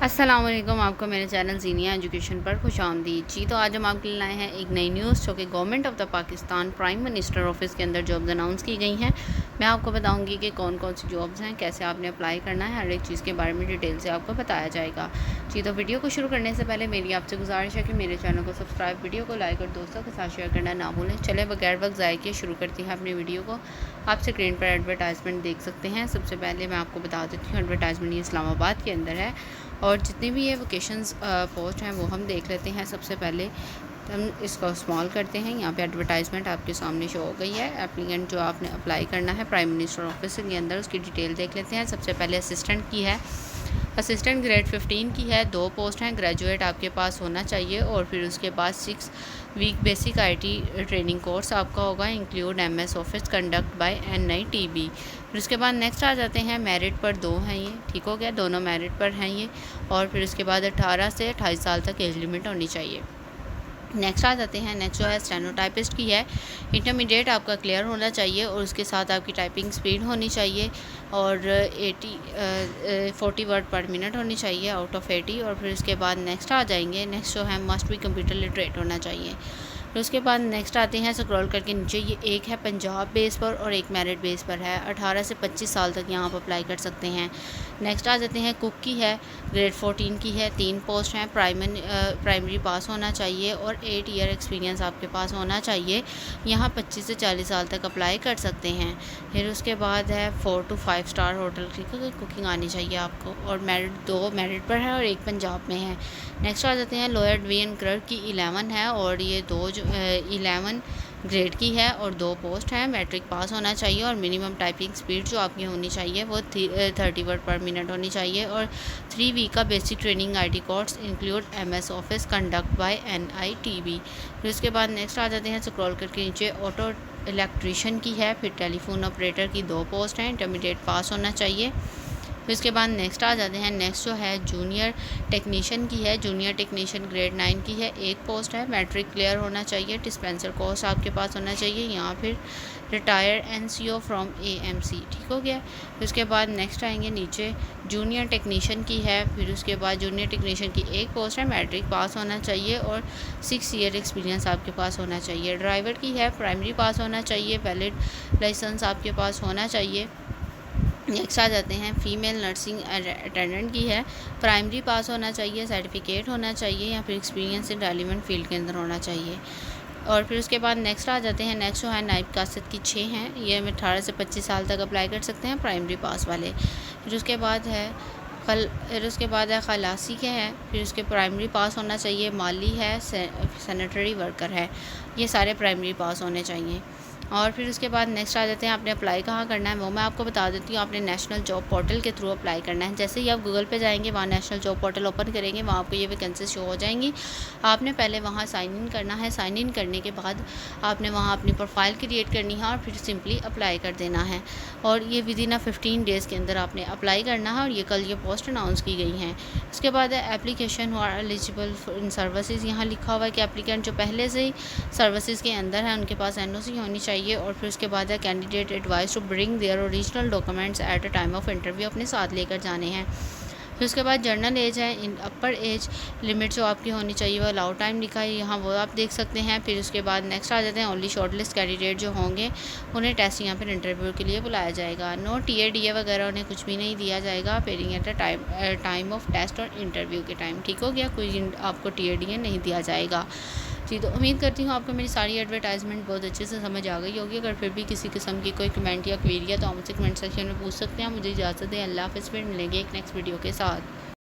अस्सलाम वालेकुम, आपको मेरे चैनल ज़ीनिया एजुकेशन पर खुशामदीद जी। तो आज हम आपके लिए लाए हैं एक नई न्यूज़ जो कि government of the Pakistan prime minister office के अंदर जॉब्स अनाउंस की गई हैं। मैं आपको बताऊंगी कि कौन कौन सी जॉब्स हैं, कैसे आपने अप्लाई करना है, हर एक चीज़ के बारे में डिटेल से आपको बताया जाएगा जी। तो वीडियो को शुरू करने से पहले मेरी आपसे गुजारिश है कि मेरे चैनल को सब्सक्राइब, वीडियो को लाइक और दोस्तों के साथ शेयर करना ना भूलें। चले बगैर वक्त ज़ाय किए शुरू करती है अपनी वीडियो को। आप स्क्रीन पर एडवर्टाइजमेंट देख सकते हैं। सबसे पहले मैं आपको बता देती हूँ, एडवर्टाइजमेंट ये इस्लामाबाद के अंदर है और जितनी भी ये वोकेशंस पोस्ट हैं वो हम देख लेते हैं। सबसे पहले हम इसको स्मॉल करते हैं। यहाँ पे एडवर्टाइजमेंट आपके सामने शो हो गई है। एप्लीकेंट जो आपने अप्लाई करना है प्राइम मिनिस्टर ऑफिस के अंदर, उसकी डिटेल देख लेते हैं। सबसे पहले असिस्टेंट की है, असिस्टेंट ग्रेड 15 की है, 2 पोस्ट हैं। ग्रेजुएट आपके पास होना चाहिए और फिर उसके बाद 6 week basic IT training course आपका होगा, include MS office conduct by NITB। फिर उसके बाद नेक्स्ट आ जाते हैं, मेरिट पर 2 हैं ये, ठीक हो गया, दोनों मेरिट पर हैं ये। और फिर उसके बाद 18 से 28 साल तक एज लिमिट होनी चाहिए। नेक्स्ट आ जाते हैं, नेक्स्ट जो है स्टेनोटाइपिस्ट की है। इंटरमीडिएट आपका क्लियर होना चाहिए और उसके साथ आपकी टाइपिंग स्पीड होनी चाहिए और 40 वर्ड पर मिनट होनी चाहिए आउट ऑफ 80। और फिर उसके बाद नेक्स्ट आ जाएंगे, नेक्स्ट जो है मस्ट भी कंप्यूटर लिटरेट होना चाहिए। फिर उसके बाद नेक्स्ट आते हैं, स्क्रॉल करके नीचे, ये एक है पंजाब बेस पर और एक मेरिट बेस पर है। 18 से 25 साल तक यहाँ आप अप्लाई कर सकते हैं। नेक्स्ट आ जाते हैं, कुक की है, ग्रेड 14 की है, 3 पोस्ट हैं। प्राइमरी पास होना चाहिए और 8 ईयर एक्सपीरियंस आपके पास होना चाहिए। यहाँ 25 से 40 साल तक अप्लाई कर सकते हैं। फिर उसके बाद है 4 to 5 स्टार होटल की कुकिंग आनी चाहिए आपको और मेरिट 2 मेरिट पर है और 1 पंजाब में है। नेक्स्ट आ जाते हैं, लोअर डिवीजन क्लर्क की 11 है और ये 11 ग्रेड की है और 2 पोस्ट हैं। मैट्रिक पास होना चाहिए और मिनिमम टाइपिंग स्पीड जो आपकी होनी चाहिए वो 30 वर्ड पर मिनट होनी चाहिए और 3 वीक का basic training IT course include MS office conduct by NITB। फिर उसके बाद नेक्स्ट आ जाते हैं, स्क्रॉल करके नीचे, ऑटो इलेक्ट्रीशियन की है, फिर टेलीफोन ऑपरेटर की 2 पोस्ट हैं, इंटरमीडिएट पास होना चाहिए। फिर उसके बाद नेक्स्ट आ जाते हैं, नेक्स्ट जो है जूनियर टेक्नीशियन की है, जूनियर टेक्नीशियन ग्रेड 9 की है, 1 पोस्ट है। मैट्रिक क्लियर होना चाहिए, डिस्पेंसर कोर्स आपके पास होना चाहिए, यहाँ फिर रिटायर्ड NCO फ्रॉम AMC, ठीक हो गया। फिर उसके बाद नेक्स्ट आएंगे नीचे, जूनियर टेक्नीशियन की है, फिर उसके बाद जूनियर टेक्नीशियन की 1 पोस्ट है, मैट्रिक पास होना चाहिए और 6 ईयर एक्सपीरियंस आपके पास होना चाहिए। ड्राइवर की है, प्राइमरी पास होना चाहिए, वैलिड लाइसेंस आपके पास होना चाहिए। नेक्स्ट आ जाते हैं, फीमेल नर्सिंग अटेंडेंट की है, प्राइमरी पास होना चाहिए, सर्टिफिकेट होना चाहिए या फिर एक्सपीरियंस इन रेलिवेंट फील्ड के अंदर होना चाहिए। और फिर उसके बाद नेक्स्ट आ जाते हैं, नेक्स्ट जो है नाइब कासत की 6 हैं, ये 18 से 25 साल तक अप्लाई कर सकते हैं, प्राइमरी पास वाले। फिर उसके बाद है खलासी के हैं, फिर उसके प्राइमरी पास होना चाहिए, माली है, सैनिटरी वर्कर है, ये सारे प्राइमरी पास होने चाहिए। और फिर उसके बाद नेक्स्ट आ जाते हैं, आपने अप्लाई कहाँ करना है वो मैं आपको बता देती हूँ। आपने नेशनल जॉब पोर्टल के थ्रू अप्लाई करना है। जैसे ही आप गूगल पे जाएंगे, वहाँ नेशनल जॉब पोर्टल ओपन करेंगे, वहाँ आपको ये वैकेंसी शो हो जाएंगी। आपने पहले वहाँ साइन इन करना है, साइन इन करने के बाद आपने वहाँ अपनी प्रोफाइल क्रिएट करनी है और फिर सिंपली अप्लाई कर देना है। और ये विदिन 15 डेज़ के अंदर आपने अप्लाई करना है और ये कल ये पोस्ट अनाउंस की गई हैं। उसके बाद एप्लीकेशन हुआ एलिजिबल इन सर्विसेज, यहाँ लिखा हुआ है कि एप्लीकेंट जो पहले से ही सर्विसेज के अंदर है उनके पास NOC होनी चाहिए। और फिर उसके बाद है, candidate advice to bring their original documents at a time of interview, अपने साथ लेकर जाने हैं। फिर उसके बाद जर्नल एज है, इन अपर एज लिमिट जो आपकी होनी चाहिए वो अलाउ टाइम लिखा है यहाँ, वो आप देख सकते हैं। फिर उसके बाद नेक्स्ट आ जाते हैं, ओनली शॉर्टलिस्ट कैंडिडेट जो होंगे उन्हें टेस्ट यहाँ पर इंटरव्यू के लिए बुलाया जाएगा। नो TADA वगैरह उन्हें कुछ भी नहीं दिया जाएगा appearing at a time of test और इंटरव्यू के टाइम, ठीक हो गया, कोई आपको TADA नहीं दिया जाएगा जी। तो उम्मीद करती हूँ आपको मेरी सारी एडवर्टाइजमेंट बहुत अच्छे से समझ आ गई होगी। अगर फिर भी किसी किस्म की कोई कमेंट या क्वेरी है तो आप मुझसे कमेंट सेक्शन में पूछ सकते हैं। मुझे इजाज़त दें, अल्लाह हाफ़िज़, फिर मिलेंगे एक नेक्स्ट वीडियो के साथ।